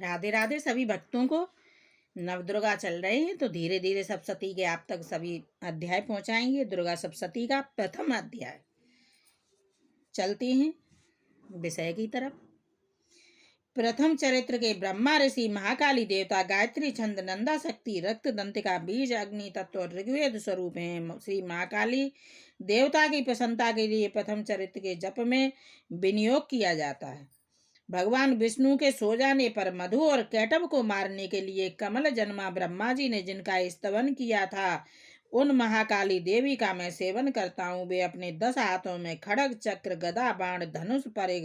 राधे राधे सभी भक्तों को। नवदुर्गा चल रहे हैं तो धीरे धीरे सप्तशती के आप तक सभी अध्याय पहुंचाएंगे। दुर्गा सप्तशती का प्रथम अध्याय। चलते हैं विषय की तरफ। प्रथम चरित्र के ब्रह्मा ऋषि, महाकाली देवता, गायत्री छंद, नंदा शक्ति, रक्त दंतिका, बीज, अग्नि तत्व और ऋग्वेद स्वरूप हैं। श्री महाकाली देवता की प्रसन्नता के लिए प्रथम चरित्र के जप में विनियोग किया जाता है। भगवान विष्णु के सो जाने पर मधु और कैटभ को मारने के लिए कमल जन्मा ब्रह्मा जी ने जिनका स्तवन किया था, उन महाकाली देवी का मैं सेवन करता हूँ। वे अपने 10 हाथों में खड्ग, चक्र, गदा, बाण, धनुष, परिघ,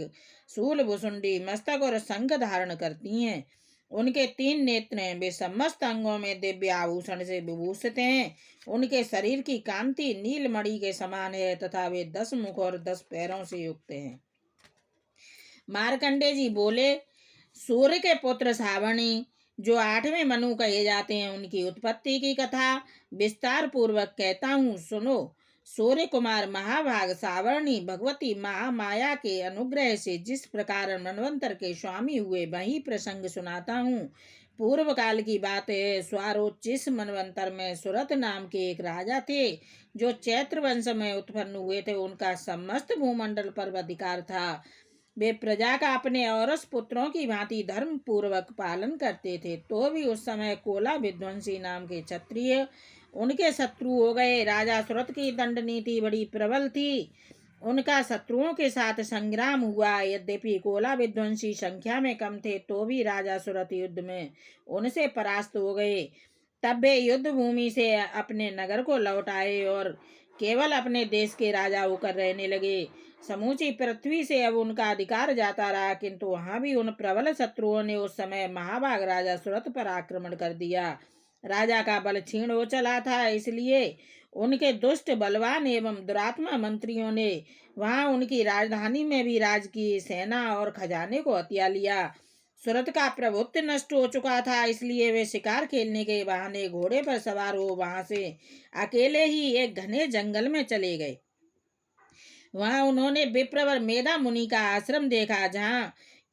शूल, भुसुंडी, मस्तक और शंख धारण करती हैं। उनके 3 नेत्र हैं। वे समस्त अंगों में दिव्य आभूषण से विभूषित हैं। उनके शरीर की कांति नीलमणि के समान है तथा वे 10 मुख और 10 पैरों से युक्त हैं। मार्कंडे जी बोले, सूर्य के पुत्र सावणी जो 8वें मनु कहे जाते हैं, उनकी उत्पत्ति की कथा विस्तार पूर्वक कहता हूँ, सुनो। सूर्य कुमार महाभाग सावर्णी भगवती महामाया के अनुग्रह से जिस प्रकार मनवंतर के स्वामी हुए, वही प्रसंग सुनाता हूँ। पूर्व काल की बात है। स्वारोचिस मनवंतर में सुरत नाम के एक राजा थे, जो चैत्र वंश में उत्पन्न हुए थे। उनका समस्त भूमंडल पर अधिकार था। वे प्रजा का अपने औरस पुत्रों की भांति धर्म पूर्वक पालन करते थे। तो भी उस समय कोला विध्वंसी नाम के क्षत्रिय उनके शत्रु हो गए। राजा सुरत की दंड नीति बड़ी प्रबल थी। उनका शत्रुओं के साथ संग्राम हुआ। यद्यपि कोला विध्वंसी संख्या में कम थे, तो भी राजा सुरत युद्ध में उनसे परास्त हो गए। तब वे युद्ध भूमि से अपने नगर को लौट आए और केवल अपने देश के राजा होकर रहने लगे। समूची पृथ्वी से अब उनका अधिकार जाता रहा, किंतु वहां भी उन प्रबल शत्रुओं ने उस समय महाभाग राजा सुरत पर आक्रमण कर दिया। राजा का बल क्षीण हो चला था, इसलिए उनके दुष्ट, बलवान एवं दुरात्मा मंत्रियों ने वहां उनकी राजधानी में भी राजकीय सेना और खजाने को हथिया लिया। सुरत का प्रभुत्व नष्ट हो चुका था, इसलिए वे शिकार खेलने के बहाने घोड़े पर सवार हो वहां से अकेले ही एक घने जंगल में चले गए। वहां उन्होंने विप्रवर मेधा मुनि का आश्रम देखा, जहां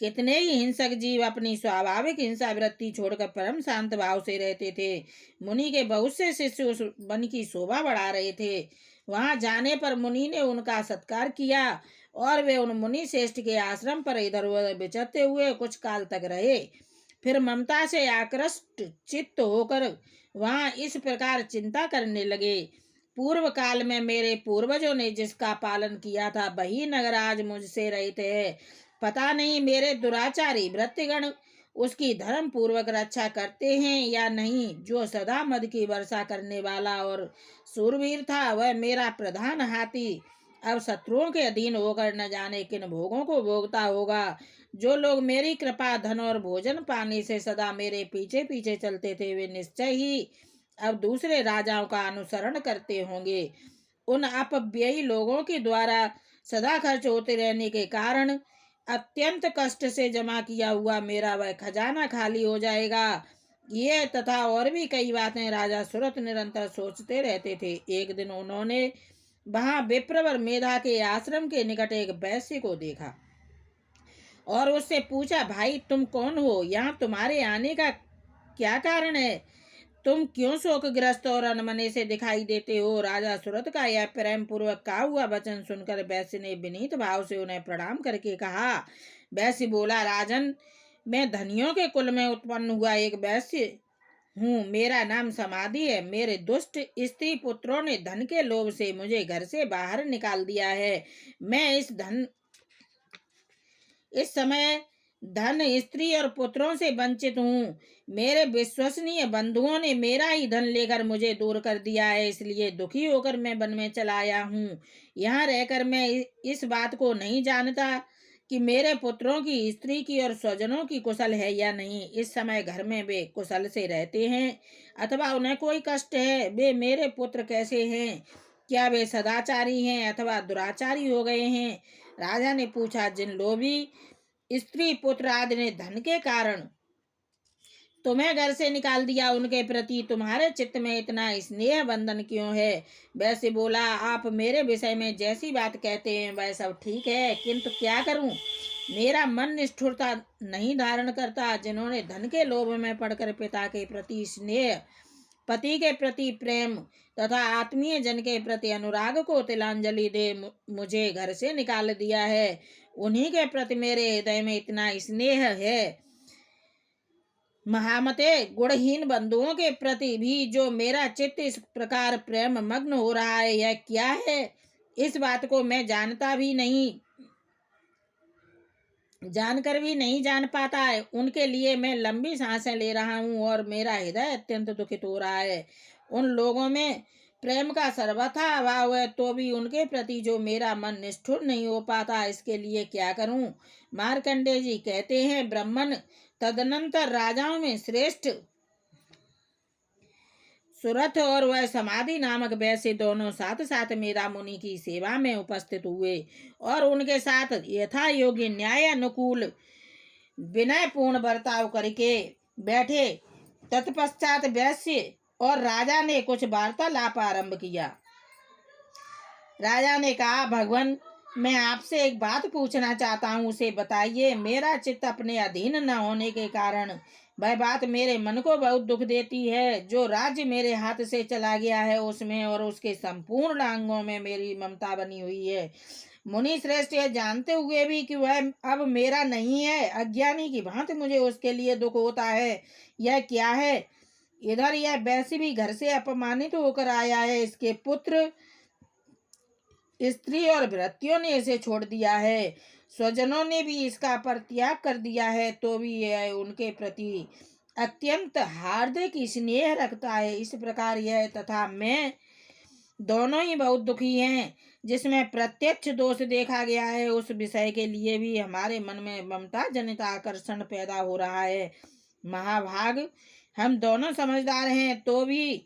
कितने ही हिंसक जीव अपनी स्वाभाविक हिंसा वृत्ति छोड़कर परम शांत भाव से रहते थे। मुनि के बहुत से शिष्य उस वन की शोभा बढ़ा रहे थे। वहां जाने पर मुनि ने उनका सत्कार किया और वे उन मुनि श्रेष्ठ के आश्रम पर इधर उधर विचरते हुए कुछ काल तक रहे। फिर ममता से आकृष्ट चित्त होकर वहां इस प्रकार चिंता करने लगे, पूर्व काल में मेरे पूर्वजों ने जिसका पालन किया था, वही नगर आज मुझसे रहित है। पता नहीं मेरे दुराचारी भृत्यगण उसकी धर्म पूर्वक रक्षा करते हैं या नहीं। जो सदा मद की वर्षा करने वाला और सूरवीर था, वह मेरा प्रधान हाथी अब शत्रुओं के अधीन होकर न जाने किन भोगों को भोगता होगा। जो लोग मेरी कृपा, धन और भोजन पाने से सदा मेरे पीछे पीछे चलते थे, वे निश्चय ही अब दूसरे राजाओं का अनुसरण करते होंगे। उन अपव्ययी लोगों के द्वारा सदा खर्च होते रहने के कारण अत्यंत कष्ट से जमा किया हुआ मेरा वह खजाना खाली हो जाएगा। ये तथा और भी कई बातें राजा सुरत निरंतर सोचते रहते थे। एक दिन उन्होंने वहां विप्रवर मेधा के आश्रम के निकट एक वैश्य को देखा और उससे पूछा, भाई तुम कौन हो? यहाँ तुम्हारे आने का क्या कारण है? तुम क्यों शोकग्रस्त और अनमने से दिखाई देते हो? राजा सुरत का यह प्रेम पूर्वक कहा हुआ वचन सुनकर वैश्य ने विनीत भाव से उन्हें प्रणाम करके कहा। वैश्य बोला, राजन, मैं धनियों के कुल में उत्पन्न हुआ एक वैश्य हूँ। मेरा नाम समाधि है। मेरे दुष्ट स्त्री पुत्रों ने धन के लोभ से मुझे घर से बाहर निकाल दिया है। मैं इस समय धन, स्त्री और पुत्रों से वंचित हूँ। मेरे विश्वसनीय बंधुओं ने मेरा ही धन लेकर मुझे दूर कर दिया है, इसलिए दुखी होकर मैं वन में चला आया हूँ। यहाँ रहकर मैं इस बात को नहीं जानता कि मेरे पुत्रों की, स्त्री की और स्वजनों की कुशल है या नहीं। इस समय घर में वे कुशल से रहते हैं अथवा उन्हें कोई कष्ट है? वे मेरे पुत्र कैसे हैं? क्या वे सदाचारी हैं अथवा दुराचारी हो गए हैं? राजा ने पूछा, जिन लोभी स्त्री पुत्र आदि ने धन के कारण तुम्हें घर से निकाल दिया, उनके प्रति तुम्हारे चित्त में इतना स्नेह बंधन क्यों है? वैसे बोला, आप मेरे विषय में जैसी बात कहते हैं वह सब ठीक है, किंतु क्या करूं? मेरा मन निष्ठुरता नहीं धारण करता। जिन्होंने धन के लोभ में पड़कर पिता के प्रति स्नेह, पति के प्रति प्रेम तथा आत्मीय जन के प्रति अनुराग को तिलांजलि दे मुझे घर से निकाल दिया है, उन्हीं के प्रति मेरे हृदय में इतना स्नेह है। महामते, गुणहीन बंधुओं के प्रति भी जो मेरा चित्त इस प्रकार प्रेम मग्न हो रहा है, यह क्या है? इस बात को मैं जानकर भी नहीं जान पाता है। उनके लिए मैं लंबी सांसें ले रहा हूँ और मेरा हृदय अत्यंत दुखित हो रहा है। उन लोगों में प्रेम का सर्वथा अभाव है, तो भी उनके प्रति जो मेरा मन निष्ठुर नहीं हो पाता, इसके लिए क्या करूं? मार्कंडेय जी कहते हैं, ब्राह्मण तदनंतर राजाओं में श्रेष्ठ सुरथ और वह समाधि नामक वैसे दोनों साथ साथ मेरा मुनि की सेवा में उपस्थित हुए और उनके साथ यथा योग्य न्याय अनुकूल विनय पूर्ण बर्ताव करके बैठे। तत्पश्चात वैश्य और राजा ने कुछ वार्तालाप आरंभ किया। राजा ने कहा, भगवान, मैं आपसे एक बात पूछना चाहता हूँ, उसे बताइए। मेरा चित्त अपने अधीन न होने के कारण वह बात मेरे मन को बहुत दुख देती है। जो राज्य मेरे हाथ से चला गया है, उसमें और उसके संपूर्ण अंगों में मेरी ममता बनी हुई है। मुनि श्रेष्ठ, यह जानते हुए भी कि वह अब मेरा नहीं है, अज्ञानी की भांति मुझे उसके लिए दुख होता है। यह क्या है? इधर यह वैसे भी घर से अपमानित होकर आया है, इसके पुत्र, स्त्री और भृत्यों ने इसे छोड़ दिया है, स्वजनों ने भी इसका परित्याग कर दिया है, तो भी यह उनके प्रति अत्यंत हार्दिक स्नेह रखता है। इस प्रकार यह तथा मैं दोनों ही बहुत दुखी हैं। जिसमें प्रत्यक्ष दोष देखा गया है, उस विषय के लिए भी हमारे मन में ममता जनित आकर्षण पैदा हो रहा है। महाभाग, हम दोनों समझदार हैं, तो भी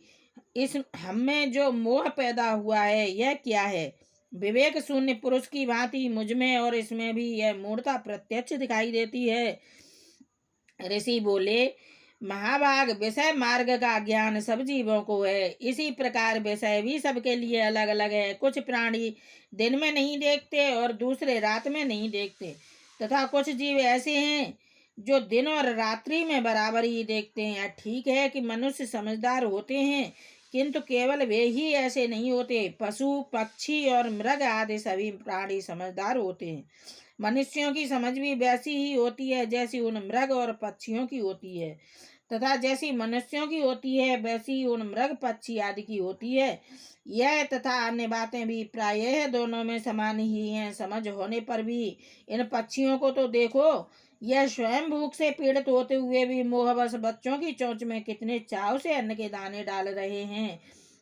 इस हम में जो मोह पैदा हुआ है, यह क्या है? विवेक शून्य पुरुष की भांति मुझ में और इसमें भी यह मूढ़ता प्रत्यक्ष दिखाई देती है। ऋषि बोले, महाभाग, विषय मार्ग का ज्ञान सब जीवों को है, इसी प्रकार विषय भी सबके लिए अलग अलग है। कुछ प्राणी दिन में नहीं देखते और दूसरे रात में नहीं देखते, तथा कुछ जीव ऐसे हैं जो दिन और रात्रि में बराबर ही देखते हैं। ठीक है कि मनुष्य समझदार होते हैं, किंतु केवल वे ही ऐसे नहीं होते। पशु, पक्षी और मृग आदि सभी प्राणी समझदार होते हैं। मनुष्यों की समझ भी वैसी ही होती है जैसी उन मृग और पक्षियों की होती है, तथा जैसी मनुष्यों की होती है वैसी उन मृग, पक्षी आदि की होती है। यह तथा अन्य बातें भी प्रायः दोनों में समान ही हैं। समझ होने पर भी इन पक्षियों को तो देखो, यह स्वयं भूख से पीड़ित होते हुए भी मोहवश बच्चों की चोंच में कितने चाव से अन्न के दाने डाल रहे हैं।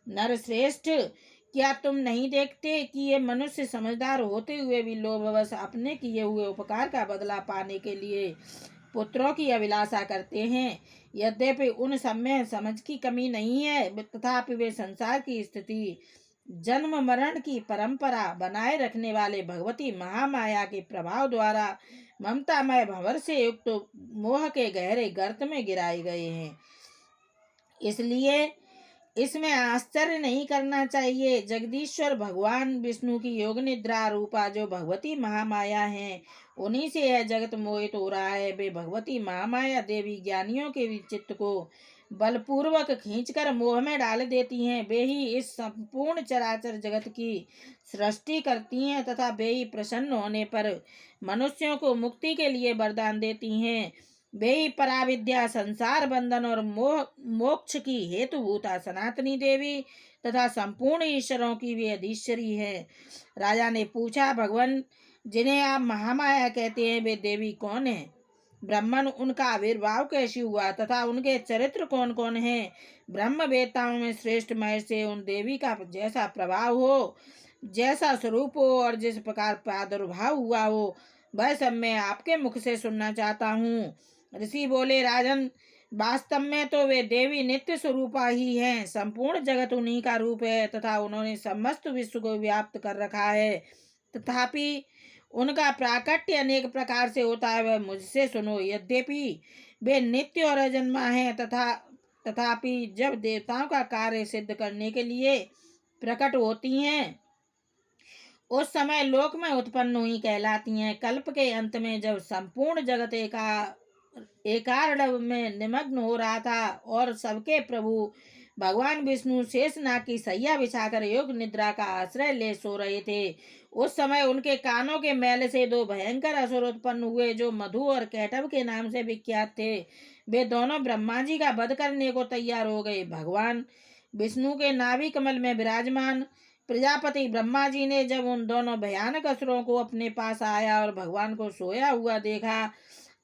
नर श्रेष्ठ, क्या तुम नहीं देखते कि ये मनुष्य समझदार होते हुए भी लोभवश अपने किए हुए उपकार का बदला पाने के लिए पुत्रों की अभिलाषा करते हैं? यद्यपि उन सब में समझ की कमी नहीं है, तथापि वे संसार की स्थिति, जन्म मरण की परंपरा बनाए रखने वाले भगवती महामाया के प्रभाव द्वारा ममतामय भंवर से युक्त मोह के गहरे गर्त में गिराए गए हैं। इसलिए इसमें आश्चर्य नहीं करना चाहिए। जगदीश्वर भगवान विष्णु की योग निद्रा रूपा जो भगवती महामाया है, उन्हीं से यह जगत मोहित हो रहा है। वे भगवती महामाया देवी ज्ञानियों के चित्त को बलपूर्वक खींचकर मोह में डाल देती हैं। वे ही इस संपूर्ण चराचर जगत की सृष्टि करती हैं, तथा वे ही प्रसन्न होने पर मनुष्यों को मुक्ति के लिए वरदान देती हैं। वे ही पराविद्या, संसार बंधन और मोक्ष की हेतुभूता सनातनी देवी तथा संपूर्ण ईश्वरों की भी अधीश्वरी है। राजा ने पूछा, भगवान, जिन्हें आप महामाया कहते हैं, वे देवी कौन है? ब्राह्मण, उनका आविर्भाव कैसे हुआ तथा उनके चरित्र कौन कौन हैं? ब्रह्म वेताओं में श्रेष्ठ महेश से उन देवी का जैसा प्रभाव हो, जैसा स्वरूप हो और जिस प्रकार प्रादुर्भाव हुआ हो, वह सब मैं आपके मुख से सुनना चाहता हूँ। ऋषि बोले, राजन, वास्तव में तो वे देवी नित्य स्वरूपा ही हैं। संपूर्ण जगत उन्हीं का रूप है तथा उन्होंने समस्त विश्व को व्याप्त कर रखा है। तथापि उनका प्राकट्य अनेक प्रकार से होता है, वह मुझसे सुनो। यद्यपि वे नित्य और अजन्मा हैं तथापि जब देवताओं का कार्य सिद्ध करने के लिए प्रकट होती हैं उस समय लोक में उत्पन्न हुई कहलाती हैं। कल्प के अंत में जब संपूर्ण जगत एकार्णव में निमग्न हो रहा था और सबके प्रभु भगवान विष्णु शेषनाग की सैया बिछाकर योग निद्रा का आश्रय ले सो रहे थे, उस समय उनके कानों के मैल से दो भयंकर असुर उत्पन्न हुए जो मधु और कैटव के नाम से विख्यात थे। वे दोनों ब्रह्मा जी का वध करने को तैयार हो गए। भगवान विष्णु के नाभि कमल में विराजमान प्रजापति ब्रह्मा जी ने जब उन दोनों भयानक असुरों को अपने पास आया और भगवान को सोया हुआ देखा,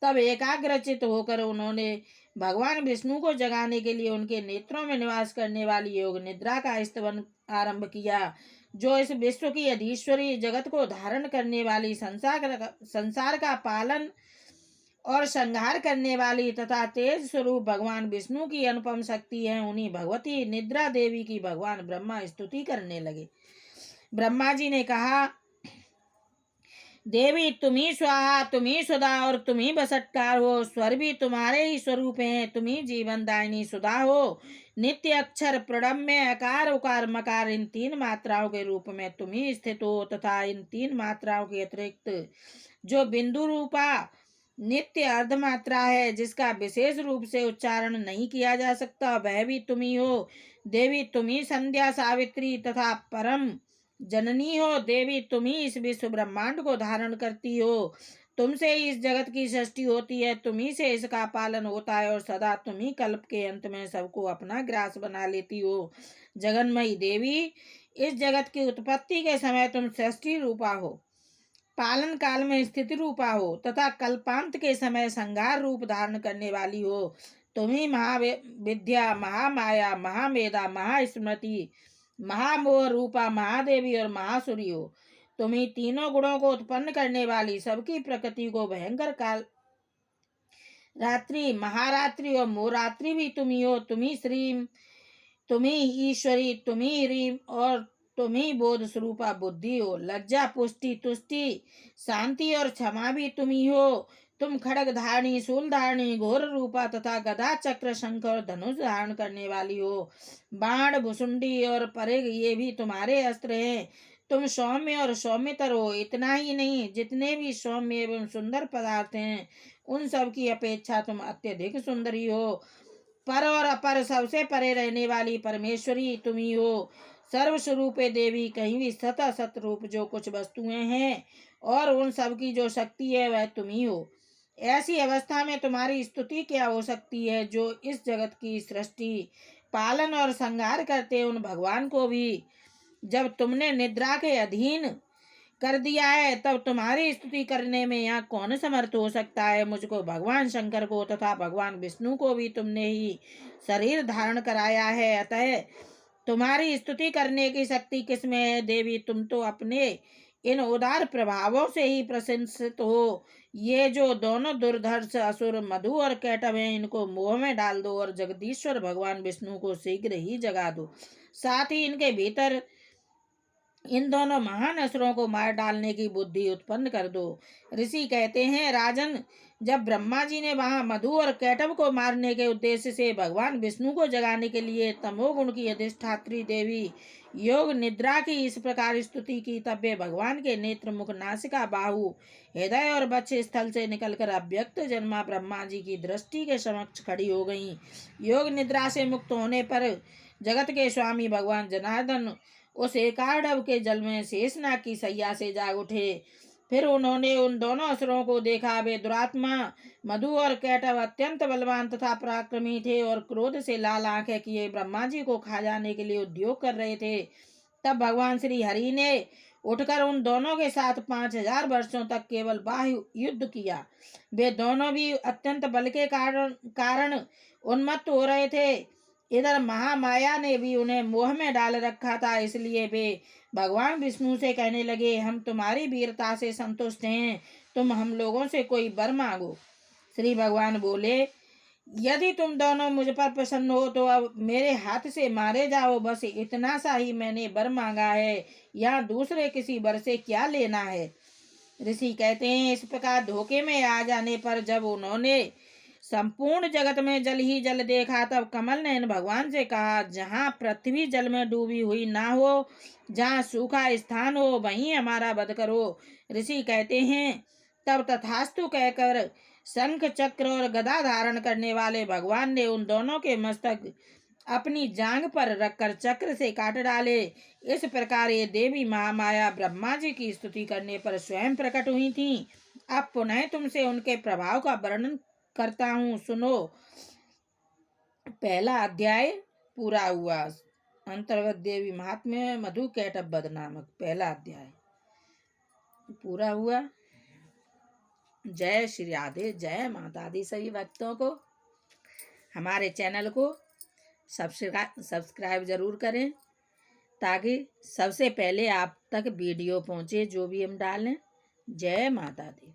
तब एकाग्रचित होकर उन्होंने भगवान विष्णु को जगाने के लिए उनके नेत्रों में निवास करने वाली योग निद्रा का स्तवन आरंभ किया, जो इस विश्व की अधीश्वरी, जगत को धारण करने वाली, संसार का पालन और संहार करने वाली तथा तेज स्वरूप भगवान विष्णु की अनुपम शक्ति है। उन्हीं भगवती निद्रा देवी की भगवान ब्रह्मा स्तुति करने लगे। ब्रह्मा जी ने कहा, देवी तुम्ही स्वाहा, तुम्ही सुधा और तुम्ही बसटकार हो। स्वर भी तुम्हारे ही स्वरूप हैं। तुम्ही जीवन दायिनी सुधा हो। नित्य अक्षर प्रणम्य अकार उकार मकार इन तीन मात्राओं के रूप में तुम्ही स्थित हो तथा इन तीन मात्राओं के अतिरिक्त जो बिंदु रूपा नित्य अर्धमात्रा है जिसका विशेष रूप से उच्चारण नहीं किया जा सकता, वह भी तुम्ही हो। देवी तुम्ही संध्या सावित्री तथा परम जननी हो। देवी तुम्ही इस विश्व ब्रह्मांड को धारण करती हो। तुमसे ही इस जगत की सृष्टि होती है, तुम्ही से इसका पालन होता है और सदा तुम्ही कल्प के अंत में सबको अपना ग्रास बना लेती हो। जगन्मयी देवी, इस जगत की उत्पत्ति के समय तुम सृष्टि रूपा हो, पालन काल में स्थिति रूपा हो तथा कल्पांत के समय संहार रूप धारण करने वाली हो। तुम्ही महाविद्या, महामाया, महामेधा, महास्मृति, महामोह रूपा महादेवी और महासुरी हो। तुम्ही तीनों गुणों को उत्पन्न करने वाली, सबकी प्रकृति को भयंकर काल रात्रि, महारात्रि और मोरात्रि भी तुम्ही हो। तुम्ही श्रीम, तुम्ही ईश्वरी, तुम्ही रीम और तुम्ही बोध स्वरूपा बुद्धि हो। लज्जा, पुष्टि, तुष्टि, शांति और क्षमा भी तुम्ही हो। तुम खड़ग धारणी, शूल धारणी, घोर रूपा तथा गदा, चक्र, शंख और धनुष धारण करने वाली हो। बाण, भुसुंडी और परिघ ये भी तुम्हारे अस्त्र हैं। तुम सौम्य और सौम्यतर हो। इतना ही नहीं, जितने भी सौम्य एवं सुंदर पदार्थ हैं उन सब की अपेक्षा तुम अत्यधिक सुंदरी हो। पर और अपर सबसे परे रहने वाली परमेश्वरी तुम्ही हो। सर्वस्वरूपे देवी, कहीं भी सत असत रूप जो कुछ वस्तुएं हैं और उन सब की जो शक्ति है वह तुम्ही हो। ऐसी अवस्था में तुम्हारी स्तुति क्या हो सकती है, जो इस जगत की सृष्टि, पालन और संहार करते उन भगवान को भी जब तुमने निद्रा के अधीन कर दिया है, तब तुम्हारी स्तुति करने में यहाँ कौन समर्थ हो सकता है। मुझको, भगवान शंकर को तथा भगवान विष्णु को भी तुमने ही शरीर धारण कराया है, अतः तुम्हारी स्तुति करने की शक्ति किसमें है। देवी, तुम तो अपने इन उदार प्रभावों से ही प्रशंसित हो। ये जो दोनों दुर्धर्ष असुर मधु और कैटव हैं, इनको मोह में डाल दो और जगदीश्वर भगवान विष्णु को शीघ्र ही जगा दो। साथ ही इनके भीतर इन दोनों महान असुरों को मार डालने की बुद्धि उत्पन्न कर दो। ऋषि कहते हैं, राजन, जब ब्रह्मा जी ने वहां मधु और कैटव को मारने के उद्देश्य से भगवान विष्णु को जगाने के लिए तमोगुण की अधिष्ठात्री देवी योग निद्रा की इस प्रकार स्तुति की, तब वे भगवान के नेत्र, मुख, नासिका, बाहु, हृदय और वक्ष स्थल से निकलकर अव्यक्त जन्मा ब्रह्मा जी की दृष्टि के समक्ष खड़ी हो गईं। योग निद्रा से मुक्त होने पर जगत के स्वामी भगवान जनार्दन उस एकार्णव के जल में शेषनाग की सैया से जाग उठे। फिर उन्होंने उन दोनों असुरों को देखा। वे दुरात्मा मधु और कैटव अत्यंत बलवान तथा पराक्रमी थे और क्रोध से लाल आंखें किए ब्रह्मा जी को खा जाने के लिए उद्योग कर रहे थे। तब भगवान श्री हरि ने उठकर उन दोनों के साथ 5000 वर्षों तक केवल बाह्य युद्ध किया। वे दोनों भी अत्यंत बल के कारण उन्मत्त हो रहे थे। इधर महामाया ने भी उन्हें मोह में डाल रखा था, इसलिए वे भगवान विष्णु से कहने लगे, हम तुम्हारी वीरता से संतुष्ट हैं, तुम हम लोगों से कोई वर मांगो। श्री भगवान बोले, यदि तुम दोनों मुझ पर प्रसन्न हो तो अब मेरे हाथ से मारे जाओ, बस इतना सा ही मैंने वर मांगा है, यहाँ दूसरे किसी वर से क्या लेना है। ऋषि कहते हैं, इस प्रकार धोखे में आ जाने पर जब उन्होंने संपूर्ण जगत में जल ही जल देखा, तब कमल नयन भगवान से कहा, जहाँ पृथ्वी जल में डूबी हुई ना हो, जहाँ सूखा स्थान हो, वहीं हमारा वध करो। ऋषि कहते हैं, तब तथास्तु कहकर शंख चक्र और गदा धारण करने वाले भगवान ने उन दोनों के मस्तक अपनी जांग पर रखकर चक्र से काट डाले। इस प्रकार ये देवी महामाया ब्रह्मा जी की स्तुति करने पर स्वयं प्रकट हुई थीं। अब पुनः तुमसे उनके प्रभाव का वर्णन करता हूँ, सुनो। पहला अध्याय पूरा हुआ। अंतर्गत देवी महात्म्य मधु कैटभ वध नामक पहला अध्याय पूरा हुआ। जय श्री राधे, जय माता दी। सभी भक्तों को हमारे चैनल को सब्सक्राइब जरूर करें, ताकि सबसे पहले आप तक वीडियो पहुंचे जो भी हम डालें। जय माता दी।